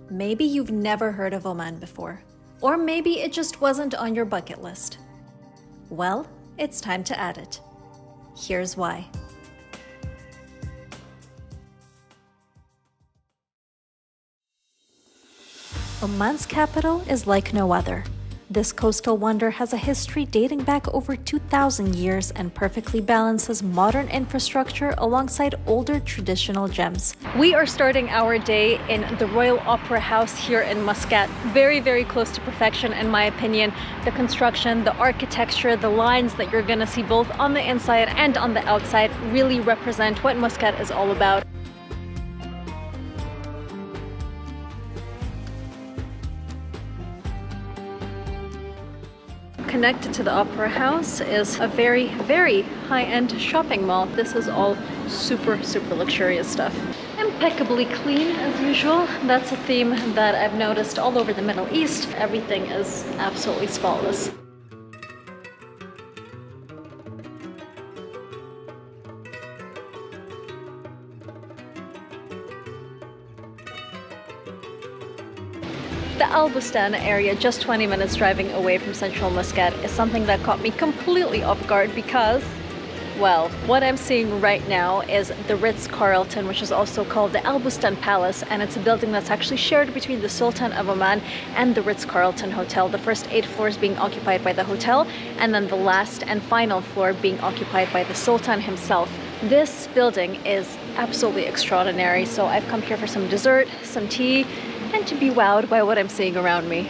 Maybe you've never heard of Oman before, or maybe it just wasn't on your bucket list. Well, it's time to add it. Here's why. Oman's capital is like no other. This coastal wonder has a history dating back over 2,000 years and perfectly balances modern infrastructure alongside older traditional gems. We are starting our day in the Royal Opera House here in Muscat. Very, very close to perfection in my opinion. The construction, the architecture, the lines that you're gonna see both on the inside and on the outside really represent what Muscat is all about. Connected to the Opera House is a very, very high-end shopping mall. This is all super, super luxurious stuff. Impeccably clean as usual. That's a theme that I've noticed all over the Middle East. Everything is absolutely spotless. The Al Bustan area, just 20 minutes driving away from central Muscat, is something that caught me completely off guard because, well, what I'm seeing right now is the Ritz-Carlton, which is also called the Al Bustan Palace, and it's a building that's actually shared between the Sultan of Oman and the Ritz-Carlton Hotel, the first 8 floors being occupied by the hotel, and then the last and final floor being occupied by the Sultan himself. This building is absolutely extraordinary, so I've come here for some dessert, some tea, and to be wowed by what I'm seeing around me.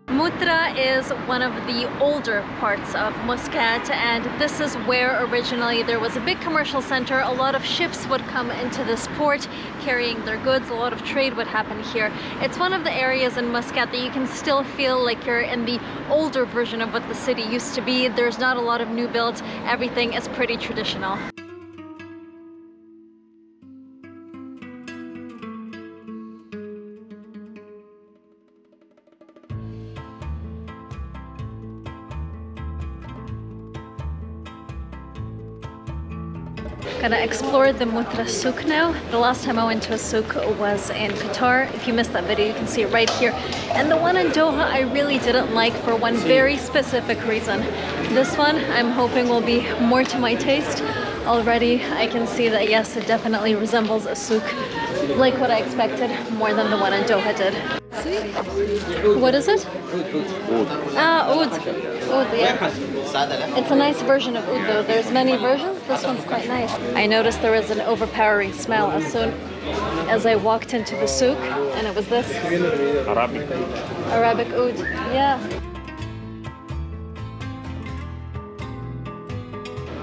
Muttrah is one of the older parts of Muscat, and this is where originally there was a big commercial center. A lot of ships would come into this port carrying their goods. A lot of trade would happen here. It's one of the areas in Muscat that you can still feel like you're in the older version of what the city used to be. There's not a lot of new builds. Everything is pretty traditional. Gonna explore the Muttrah souk now. The last time I went to a souk was in Qatar. If you missed that video, you can see it right here. And the one in Doha I really didn't like for one very specific reason. This one I'm hoping will be more to my taste. Already I can see that yes, it definitely resembles a souk, like what I expected, more than the one in Doha did. What is it? Ah, oud. Oud, yeah. It's a nice version of oud though. There's many versions. This one's quite nice. I noticed there was an overpowering smell as soon as I walked into the souk, and it was this. Arabic oud. Yeah.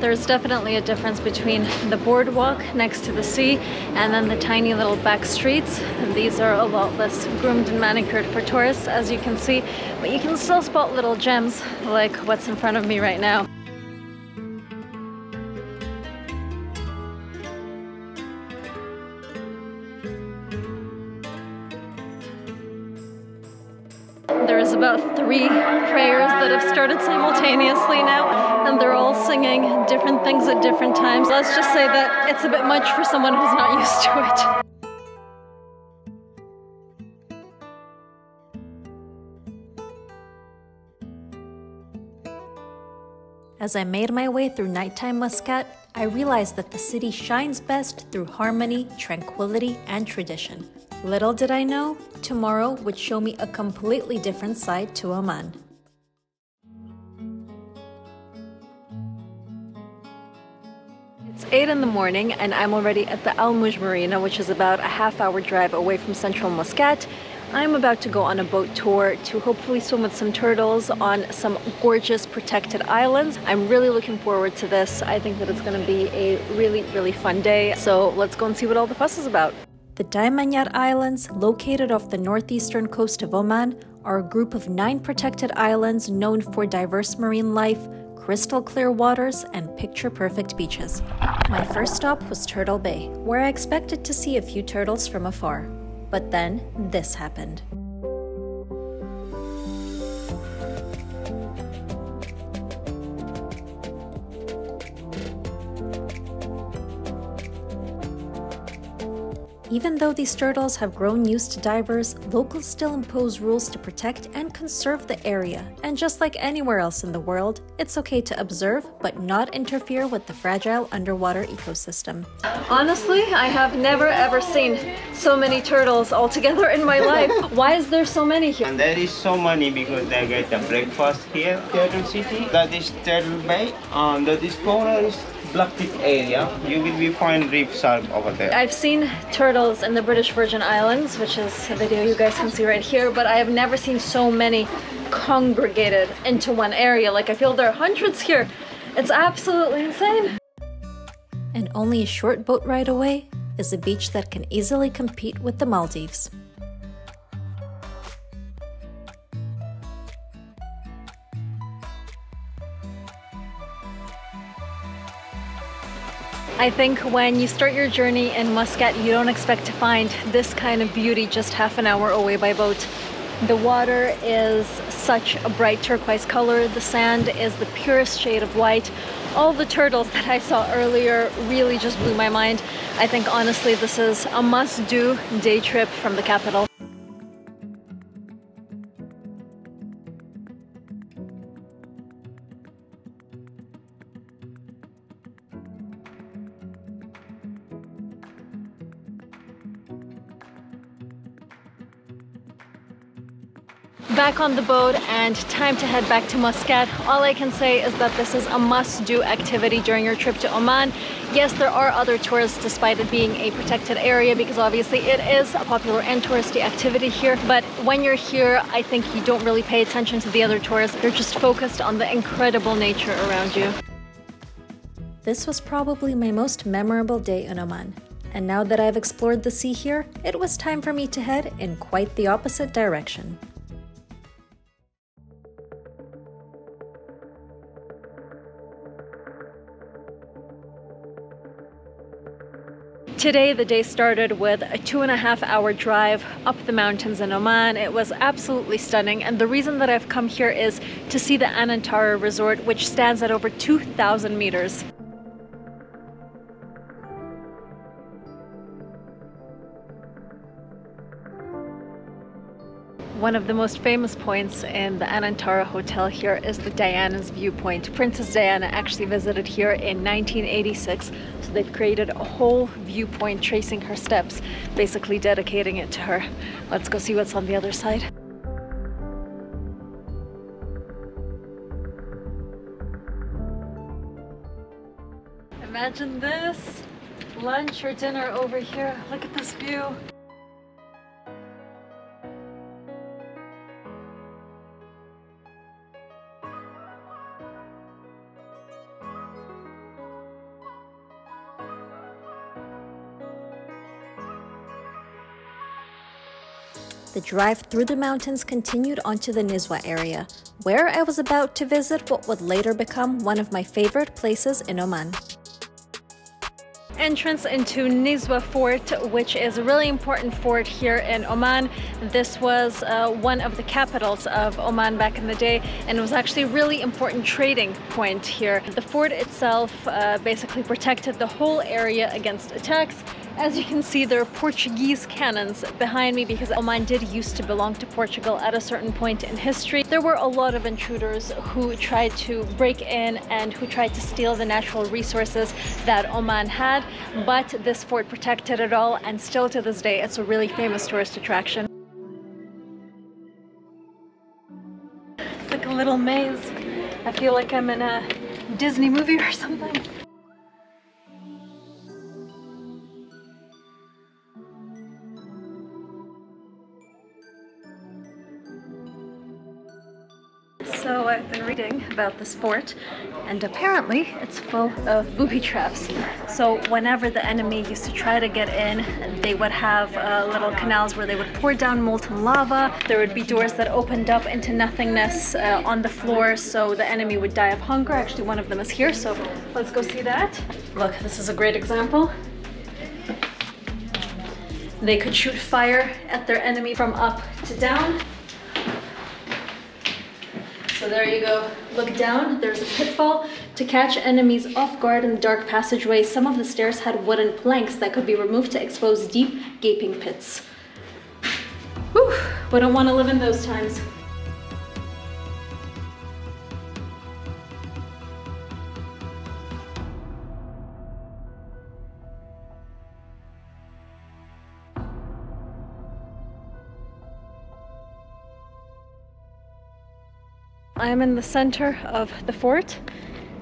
There's definitely a difference between the boardwalk next to the sea and then the tiny little back streets. These are a lot less groomed and manicured for tourists, as you can see, but you can still spot little gems like what's in front of me right now. There's about 3 prayers that have started simultaneously now, and they're all singing different things at different times. Let's just say that it's a bit much for someone who's not used to it. As I made my way through nighttime Muscat, I realized that the city shines best through harmony, tranquility, and tradition. Little did I know, tomorrow would show me a completely different side to Oman. It's 8 in the morning and I'm already at the Al Mujj Marina, which is about a half-hour drive away from central Muscat. I'm about to go on a boat tour to hopefully swim with some turtles on some gorgeous protected islands. I'm really looking forward to this. I think that it's going to be a really, really fun day. So let's go and see what all the fuss is about. The Daymaniyat Islands, located off the northeastern coast of Oman, are a group of 9 protected islands known for diverse marine life, crystal clear waters, and picture-perfect beaches. My first stop was Turtle Bay, where I expected to see a few turtles from afar. But then, this happened. Even though these turtles have grown used to divers, locals still impose rules to protect and conserve the area. And just like anywhere else in the world, it's okay to observe but not interfere with the fragile underwater ecosystem. Honestly, I have never ever seen so many turtles all together in my life. Why is there so many here? And there is so many because they get the breakfast here, Turtle City. That is Turtle Bay. That is corner is Black-tip area. You will be find reef shark over there. I've seen turtles in the British Virgin Islands, which is a video you guys can see right here, but I have never seen so many congregated into one area. Like, I feel there are hundreds here. It's absolutely insane. And only a short boat ride away is a beach that can easily compete with the Maldives. I think when you start your journey in Muscat, you don't expect to find this kind of beauty just half an hour away by boat. The water is such a bright turquoise color. The sand is the purest shade of white. All the turtles that I saw earlier really just blew my mind. I think honestly this is a must-do day trip from the capital. Back on the boat and time to head back to Muscat. All I can say is that this is a must-do activity during your trip to Oman. Yes, there are other tours despite it being a protected area because obviously it is a popular and touristy activity here. But when you're here, I think you don't really pay attention to the other tours. You're just focused on the incredible nature around you. This was probably my most memorable day in Oman. And now that I've explored the sea here, it was time for me to head in quite the opposite direction. Today, the day started with a 2.5-hour drive up the mountains in Oman. It was absolutely stunning, and the reason that I've come here is to see the Anantara resort, which stands at over 2,000 meters. One of the most famous points in the Anantara Hotel here is the Diana's viewpoint. Princess Diana actually visited here in 1986, so they've created a whole viewpoint tracing her steps, basically dedicating it to her. Let's go see what's on the other side. Imagine this, lunch or dinner over here. Look at this view. The drive through the mountains continued onto the Nizwa area, where I was about to visit what would later become one of my favorite places in Oman. Entrance into Nizwa Fort, which is a really important fort here in Oman. This was one of the capitals of Oman back in the day, and it was actually a really important trading point here. The fort itself basically protected the whole area against attacks. As you can see, there are Portuguese cannons behind me because Oman did used to belong to Portugal at a certain point in history. There were a lot of intruders who tried to break in and who tried to steal the natural resources that Oman had, but this fort protected it all, and still to this day it's a really famous tourist attraction. It's like a little maze. I feel like I'm in a Disney movie or something. So I've been reading about this fort, and apparently it's full of booby traps. So whenever the enemy used to try to get in, they would have little canals where they would pour down molten lava. There would be doors that opened up into nothingness on the floor, so the enemy would die of hunger. Actually, one of them is here, so let's go see that. Look, this is a great example. They could shoot fire at their enemy from up to down. So there you go. Look down, there's a pitfall. To catch enemies off guard in dark passageways, some of the stairs had wooden planks that could be removed to expose deep, gaping pits. Whew, we don't want to live in those times. I am in the center of the fort,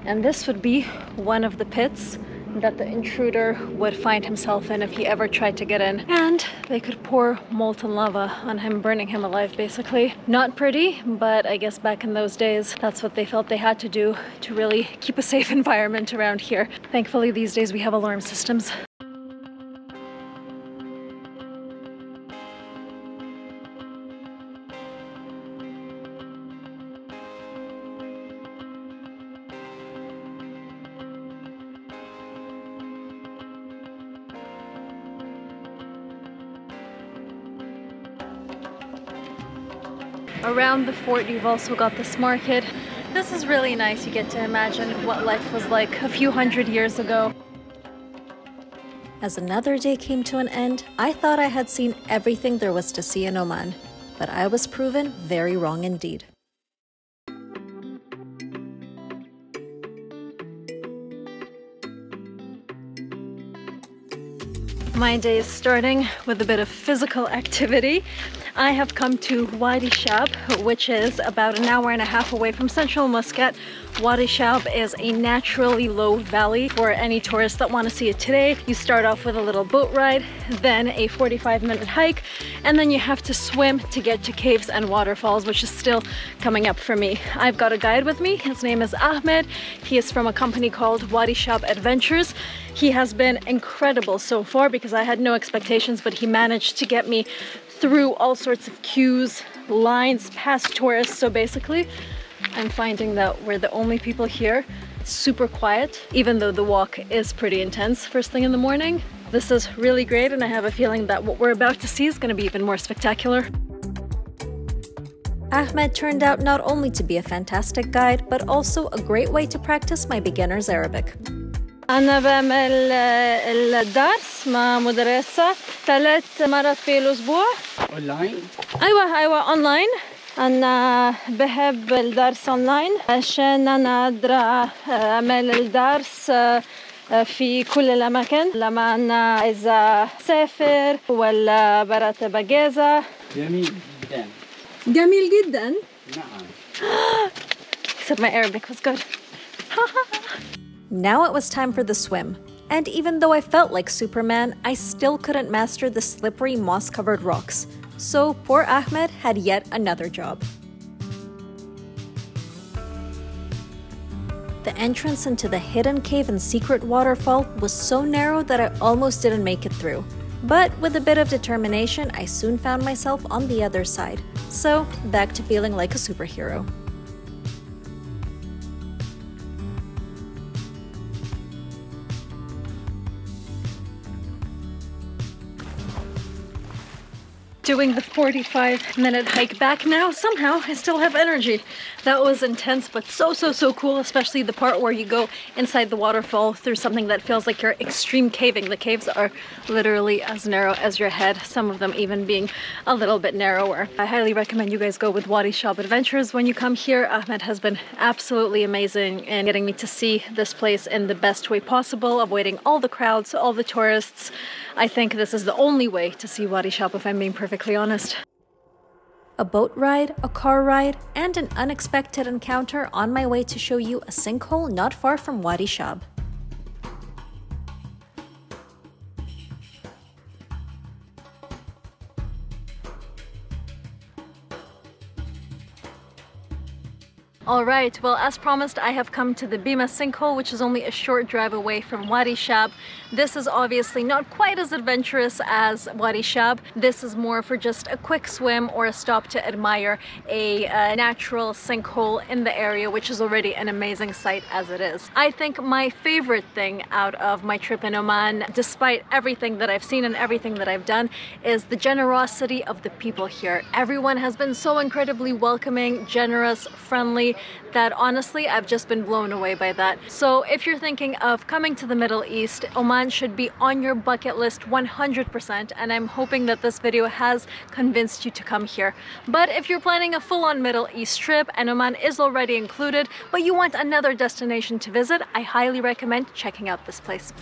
and this would be one of the pits that the intruder would find himself in if he ever tried to get in. And they could pour molten lava on him, burning him alive basically. Not pretty, but I guess back in those days, that's what they felt they had to do to really keep a safe environment around here. Thankfully, these days we have alarm systems. Around the fort, you've also got this market. This is really nice. You get to imagine what life was like a few hundred years ago. As another day came to an end, I thought I had seen everything there was to see in Oman, but I was proven very wrong indeed. My day is starting with a bit of physical activity. I have come to Wadi Shab, which is about an hour and a half away from central Muscat. Wadi Shab is a naturally low valley. For any tourists that want to see it today, you start off with a little boat ride, then a 45-minute hike, and then you have to swim to get to caves and waterfalls, which is still coming up for me. I've got a guide with me. His name is Ahmed. He is from a company called Wadi Shab Adventures. He has been incredible so far because I had no expectations, but he managed to get me through all sorts of queues, lines, past tourists. So basically, I'm finding that we're the only people here. It's super quiet, even though the walk is pretty intense first thing in the morning. This is really great, and I have a feeling that what we're about to see is going to be even more spectacular. Ahmed turned out not only to be a fantastic guide, but also a great way to practice my beginner's Arabic. أنا بعمل الدرس مع مدرسة 3 مرات في الأسبوع. أونلاين؟ أيوة أونلاين. أنا بحب الدرس أونلاين عشان أنا أقدر أعمل الدرس في كل الأماكن لما أنا إذا سافر ولا براتب أجازة. جميل جدا. جميل جدا. نعم. Except my Arabic was good. Now it was time for the swim, and even though I felt like Superman, I still couldn't master the slippery moss-covered rocks. So poor Ahmed had yet another job. The entrance into the hidden cave and secret waterfall was so narrow that I almost didn't make it through. But with a bit of determination, I soon found myself on the other side. So back to feeling like a superhero. Doing the 45-minute hike back now. Somehow I still have energy. That was intense, but so cool, especially the part where you go inside the waterfall through something that feels like you're extreme caving. The caves are literally as narrow as your head, some of them even being a little bit narrower. I highly recommend you guys go with Wadi Shab Adventures when you come here. Ahmed has been absolutely amazing in getting me to see this place in the best way possible, avoiding all the crowds, all the tourists. I think this is the only way to see Wadi Shab, if I'm being perfectly honest. A boat ride, a car ride, and an unexpected encounter on my way to show you a sinkhole not far from Wadi Shab. All right, well, as promised, I have come to the Bimmah Sinkhole, which is only a short drive away from Wadi Shab. This is obviously not quite as adventurous as Wadi Shab. This is more for just a quick swim or a stop to admire a natural sinkhole in the area, which is already an amazing sight as it is. I think my favorite thing out of my trip in Oman, despite everything that I've seen and everything that I've done, is the generosity of the people here. Everyone has been so incredibly welcoming, generous, friendly, that honestly I've just been blown away by that. So if you're thinking of coming to the Middle East, Oman should be on your bucket list 100%, and I'm hoping that this video has convinced you to come here. But if you're planning a full-on Middle East trip and Oman is already included, but you want another destination to visit, I highly recommend checking out this place.